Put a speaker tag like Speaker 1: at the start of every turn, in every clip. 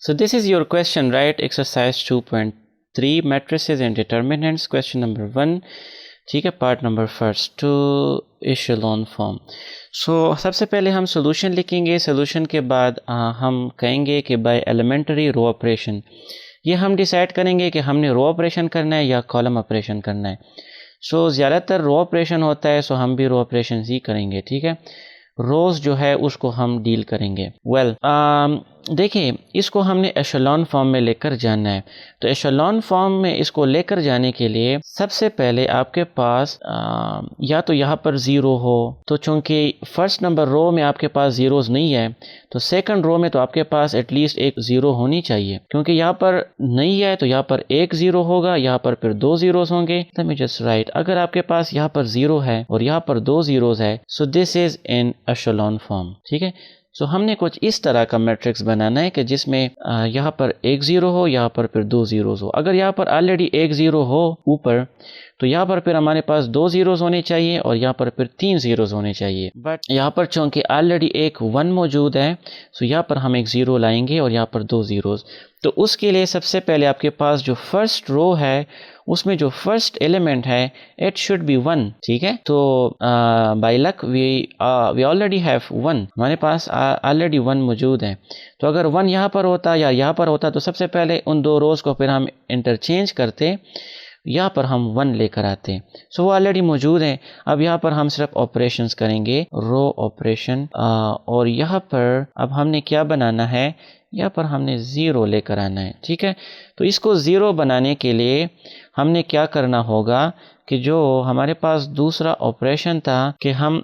Speaker 1: So this is your question, right? Exercise 2.3 matrices and determinants, question number 1. ठीक है, part number first, to echelon form. So सबसे पहले हम solution लिखेंगे। Solution के बाद हम कहेंगे कि बाय एलिमेंट्री रो ऑपरेशन, ये हम डिसाइड करेंगे कि हमने रो ऑपरेशन करना है या कॉलम ऑपरेशन करना है। सो ज़्यादातर रो ऑपरेशन होता है, सो हम भी रो ऑपरेशन ही करेंगे। ठीक है, रोज़ जो है उसको हम डील करेंगे। देखिए, इसको हमने एशेलॉन फॉर्म में लेकर जाना है। तो एशेलॉन फॉर्म में इसको लेकर जाने के लिए सबसे पहले आपके पास या तो यहाँ पर ज़ीरो हो, तो चूँकि फर्स्ट नंबर रो में आपके पास ज़ीरोज़ नहीं है, तो सेकंड रो में तो आपके पास एटलीस्ट एक ज़ीरो होनी चाहिए। क्योंकि यहाँ पर नहीं है तो यहाँ पर एक ज़ीरो होगा, यहाँ पर फिर दो ज़ीरोज़ होंगे। लेट मी जस्ट राइट, अगर आपके पास यहाँ पर ज़ीरो है और यहाँ पर दो ज़ीरोज़ है, so this is in echelon form. ठीक है, सो हमने कुछ इस तरह का मैट्रिक्स बनाना है कि जिसमें यहाँ पर एक ज़ीरो हो, यहाँ पर फिर दो ज़ीरोज़ हो। अगर यहाँ पर ऑलरेडी एक ज़ीरो हो ऊपर, तो यहाँ पर फिर हमारे पास दो ज़ीरोज़ होने चाहिए और यहाँ पर फिर तीन ज़ीरोज़ होने चाहिए। बट यहाँ पर चूँकि ऑलरेडी एक वन मौजूद है, सो यहाँ पर हम एक ज़ीरो लाएंगे और यहाँ पर दो ज़ीरोज़। तो उसके लिए सबसे पहले आपके पास जो फर्स्ट रो है उसमें जो फर्स्ट एलिमेंट है इट शुड बी वन। ठीक है, तो by luck we already have one, हमारे पास ऑलरेडी वन मौजूद है। तो अगर वन यहाँ पर होता या यहाँ पर होता, तो सबसे पहले उन दो रोज़ को फिर हम इंटरचेंज करते, यहाँ पर हम वन लेकर आते। सो वो ऑलरेडी मौजूद है। अब यहाँ पर हम सिर्फ ऑपरेशंस करेंगे, रो ऑपरेशन, और यहाँ पर अब हमने क्या बनाना है, यहाँ पर हमने ज़ीरो लेकर आना है। ठीक है, तो इसको ज़ीरो बनाने के लिए हमने क्या करना होगा कि जो हमारे पास दूसरा ऑपरेशन था कि हम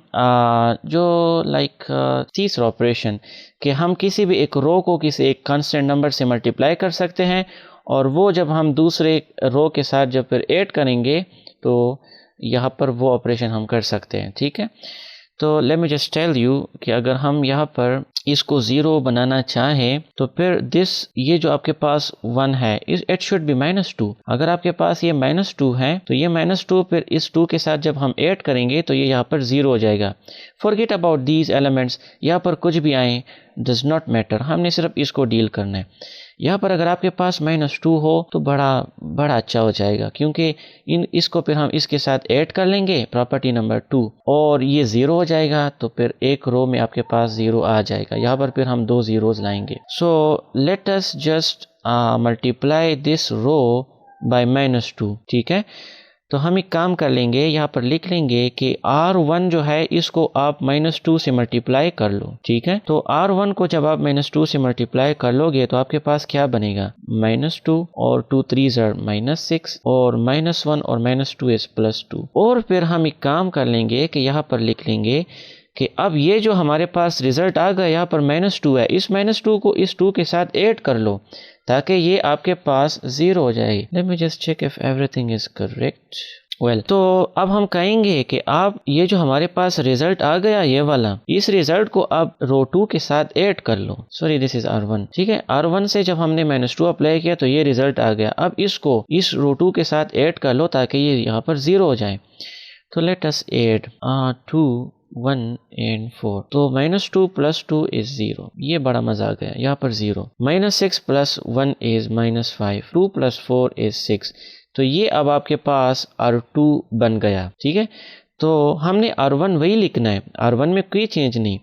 Speaker 1: जो तीसरा ऑपरेशन कि हम किसी भी एक रो को किसी एक कांस्टेंट नंबर से मल्टीप्लाई कर सकते हैं, और वो जब हम दूसरे रो के साथ जब फिर ऐड करेंगे तो यहाँ पर वो ऑपरेशन हम कर सकते हैं। ठीक है, तो let me just tell you कि अगर हम यहाँ पर इसको ज़ीरो बनाना चाहें तो फिर ये जो आपके पास वन है इट शुड बी -2। अगर आपके पास ये -2 है तो ये -2 फिर इस 2 के साथ जब हम ऐड करेंगे तो ये यहाँ पर ज़ीरो हो जाएगा। फॉरगेट अबाउट दीज एलिमेंट्स, यहाँ पर कुछ भी आए डज नॉट मैटर, हमने सिर्फ इसको डील करना है। यहाँ पर अगर आपके पास -2 हो तो बड़ा अच्छा हो जाएगा, क्योंकि इसको फिर हम इसके साथ ऐड कर लेंगे, प्रॉपर्टी नंबर 2, और ये ज़ीरो हो जाएगा। तो फिर एक रो में आपके पास ज़ीरो आ जाएगा, यहाँ पर फिर हम दो ज़ीरोज़ लाएंगे। So let us just multiply this row by -2। ठीक है, तो हम एक काम कर लेंगे, यहाँ पर लिख लेंगे कि R1 जो है इसको आप -2 से मल्टीप्लाई कर लो। ठीक है, तो R1 को जब आप -2 से मल्टीप्लाई कर लोगे तो आपके पास क्या बनेगा, -2 और 2 3 are -6 और -1 और -2 is +2। और फिर हम एक काम कर लेंगे कि यहाँ पर लिख लेंगे कि अब ये जो हमारे पास रिजल्ट आ गया, यहाँ पर -2 है, इस -2 को इस 2 के साथ ऐड कर लो ताकि ये आपके पास ज़ीरो हो जाए। Let me just check if everything is correct. Well, तो अब हम कहेंगे कि आप ये जो हमारे पास रिजल्ट आ गया ये वाला, इस रिजल्ट को आप रो 2 के साथ ऐड कर लो। Sorry, this is R1। ठीक है, R1 से जब हमने -2 अप्लाई किया तो ये रिजल्ट आ गया। अब इसको इस रो 2 के साथ ऐड कर लो ताकि ये यहाँ पर ज़ीरो हो जाए। तो लेट अस ऐड 2 1 and 4, तो -2 + 2 is 0। ये बड़ा मजा आ गया, यहाँ पर 0। -6 + 1 is -5, 2 + 4 is 6। तो ये अब आपके पास R2 बन गया। ठीक है, तो हमने R1 वही लिखना है, R1 में कोई चेंज नहीं,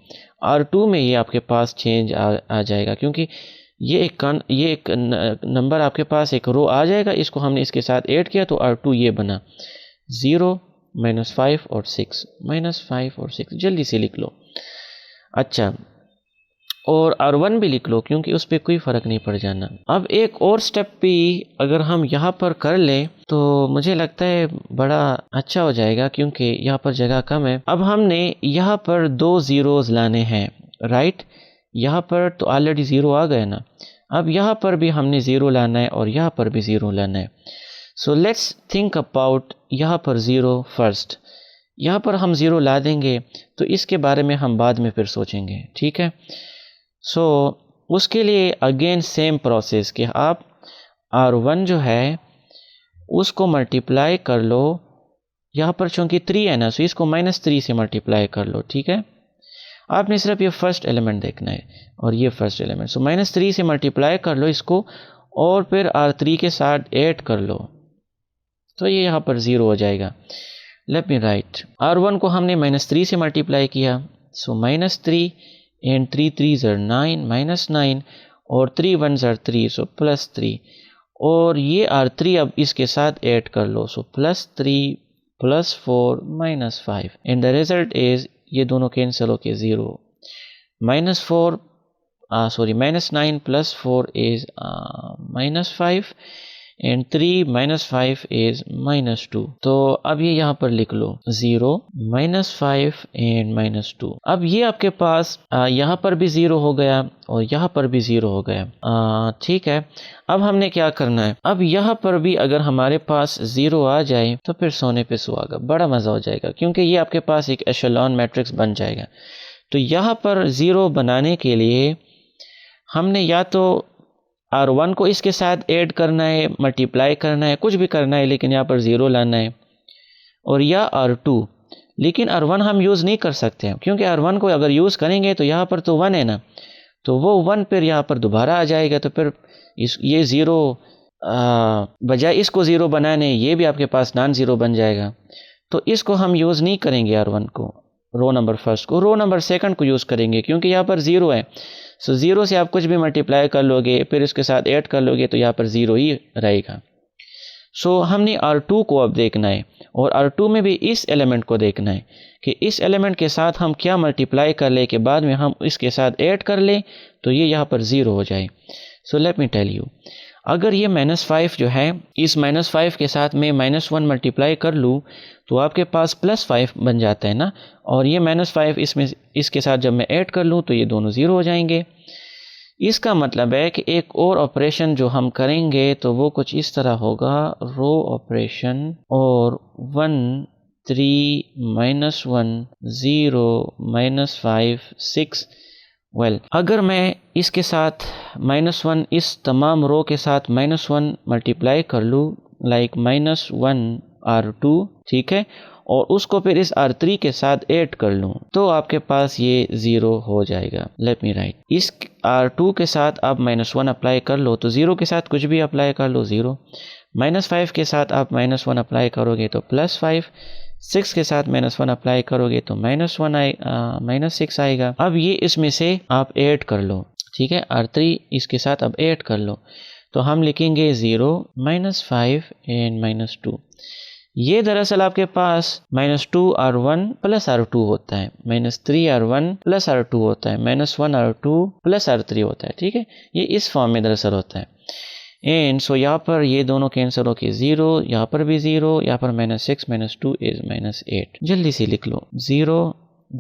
Speaker 1: R2 में ये आपके पास चेंज आ जाएगा, क्योंकि ये एक नंबर आपके पास एक रो आ जाएगा, इसको हमने इसके साथ ऐड किया तो R2 ये बना 0 -5 और 6, -5 और 6, जल्दी से लिख लो। अच्छा, और R1 भी लिख लो क्योंकि उस पर कोई फ़र्क नहीं पड़ जाना। अब एक और स्टेप भी अगर हम यहाँ पर कर लें तो मुझे लगता है बड़ा अच्छा हो जाएगा, क्योंकि यहाँ पर जगह कम है। अब हमने यहाँ पर दो ज़ीरोज़ लाने हैं, राइट। यहाँ पर तो ऑलरेडी ज़ीरो आ गया ना, अब यहाँ पर भी हमने ज़ीरो लाना है और यहाँ पर भी ज़ीरो लाना है। सो लेट्स थिंक अबाउट यहाँ पर ज़ीरो फर्स्ट। यहाँ पर हम ज़ीरो ला देंगे तो इसके बारे में हम बाद में फिर सोचेंगे। ठीक है, सो उसके लिए अगेन सेम प्रोसेस कि आप R1 जो है उसको मल्टीप्लाई कर लो, यहाँ पर चूँकि 3 है ना, सो इसको -3 से मल्टीप्लाई कर लो। ठीक है, आपने सिर्फ ये फर्स्ट एलिमेंट देखना है और ये फर्स्ट एलिमेंट। सो -3 से मल्टीप्लाई कर लो इसको और फिर R3 के साथ ऐड कर लो, तो ये यहाँ पर 0 हो जाएगा। लेट मी राइट, R1 को हमने -3 से मल्टीप्लाई किया, सो -3 एंड 3 3 are 9 -9 और 3 1 are 3, सो +3 और ये R3 अब इसके साथ ऐड कर लो, सो +3 +4 -5 एंड द रिजल्ट इज ये दोनों कैंसिल होके 0। -9 +4 is -5 एंड 3 -5 is -2। तो अब ये यहाँ पर लिख लो 0 -5 एंड -2। अब ये आपके पास यहाँ पर भी 0 हो गया और यहाँ पर भी 0 हो गया। ठीक है, अब हमने क्या करना है, अब यहाँ पर भी अगर हमारे पास 0 आ जाए तो फिर सोने पे सुहागा, बड़ा मज़ा हो जाएगा, क्योंकि ये आपके पास एक एशेलॉन मैट्रिक्स बन जाएगा। तो यहाँ पर 0 बनाने के लिए हमने या तो R1 को इसके साथ ऐड करना है, मल्टीप्लाई करना है, कुछ भी करना है, लेकिन यहाँ पर 0 लाना है, और या R2। लेकिन R1 हम यूज़ नहीं कर सकते हैं, क्योंकि R1 को अगर यूज़ करेंगे तो यहाँ पर तो 1 है ना, तो वो 1 फिर यहाँ पर दोबारा आ जाएगा, तो फिर ये 0 बजाय इसको 0 बनाने ये भी आपके पास नॉन 0 बन जाएगा। तो इसको हम यूज़ नहीं करेंगे R1 को, रो नंबर फर्स्ट को, रो नंबर सेकंड को यूज़ करेंगे, क्योंकि यहाँ पर 0 है। सो 0 से आप कुछ भी मल्टीप्लाई कर लोगे फिर इसके साथ ऐड कर लोगे तो यहाँ पर 0 ही रहेगा। सो हमने R2 को अब देखना है और R2 में भी इस एलिमेंट को देखना है कि इस एलिमेंट के साथ हम क्या मल्टीप्लाई कर ले के बाद में हम इसके साथ ऐड कर ले तो ये यहाँ पर 0 हो जाए। So let me tell you, अगर ये -5 जो है इस -5 के साथ मैं -1 मल्टीप्लाई कर लूँ तो आपके पास +5 बन जाता है ना, और ये -5 इसमें इसके साथ जब मैं ऐड कर लूँ तो ये दोनों 0 हो जाएंगे। इसका मतलब है कि एक और ऑपरेशन जो हम करेंगे तो वो कुछ इस तरह होगा, रो ऑपरेशन और 1 3 -1 0 -5 6। वेल, अगर मैं इसके साथ -1 इस तमाम रो के साथ -1 मल्टीप्लाई कर लूँ, लाइक -1 R2, ठीक है, और उसको फिर इस R3 के साथ ऐड कर लूँ तो आपके पास ये 0 हो जाएगा। लेट मी राइट, इस R2 के साथ आप -1 अप्लाई कर लो तो 0 के साथ कुछ भी अप्लाई कर लो 0, -5 के साथ आप -1 अप्लाई करोगे तो +5, 6 के साथ -1 अप्लाई करोगे तो -6 आएगा। अब ये इसमें से आप ऐड कर लो, ठीक है, R3 इसके साथ अब ऐड कर लो तो हम लिखेंगे 0 -5 एंड -2। ये दरअसल आपके पास -2 R1 + R2 होता है, -3 R1 + R2 होता है, -1 R2 + R3 होता है, ठीक है, ये इस फॉर्म में दरअसल होता है। एंड सो यहाँ पर ये दोनों कैंसिल होके 0, यहाँ पर भी 0, यहाँ पर -6 -2 इज -8। जल्दी से लिख लो 0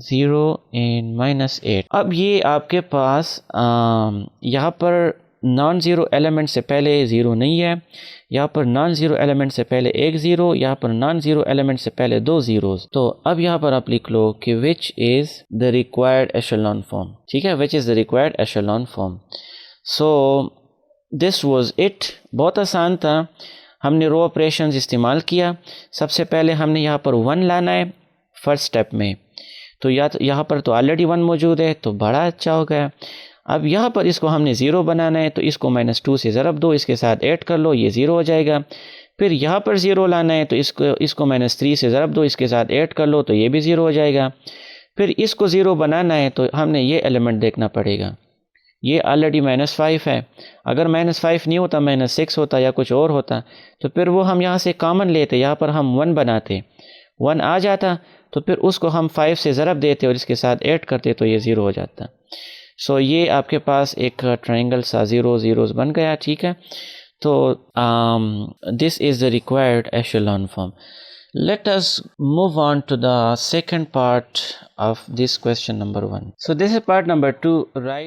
Speaker 1: 0 एंड -8। अब ये आपके पास यहाँ पर नॉन ज़ीरो एलिमेंट से पहले 0 नहीं है, यहाँ पर नॉन ज़ीरो एलिमेंट से पहले एक 0, यहाँ पर नॉन ज़ीरो एलिमेंट से पहले 2 ज़ीरोज़। तो अब यहाँ पर आप लिख लो कि which is the required echelon form, ठीक है, which is the required echelon form. So this was it, बहुत आसान था। हमने रो ऑपरेशंस इस्तेमाल किया। सबसे पहले हमने यहाँ पर 1 लाना है फर्स्ट स्टेप में, तो यहाँ पर तो ऑलरेडी 1 मौजूद है तो बड़ा अच्छा हो गया। अब यहाँ पर इसको हमने 0 बनाना है तो इसको -2 से ज़रब दो, इसके साथ ऐड कर लो, ये 0 हो जाएगा। फिर यहाँ पर 0 लाना है तो इसको -3 से ज़रब दो, इसके साथ ऐड कर लो तो ये भी 0 हो जाएगा। फिर इसको 0 बनाना है तो हमने ये एलिमेंट देखना पड़ेगा, ये ऑलरेडी -5 है। अगर -5 नहीं होता, -6 होता या कुछ और होता तो फिर वो हम यहाँ से कॉमन लेते, यहाँ पर हम 1 बनाते, 1 आ जाता तो फिर उसको हम 5 से ज़रब देते और इसके साथ ऐड करते तो ये 0 हो जाता। सो ये आपके पास एक ट्रायंगल सा 0 0 बन गया, ठीक है। तो this is the required echelon form. Let us move on to the second part of this question number 1. So this is part number 2, right?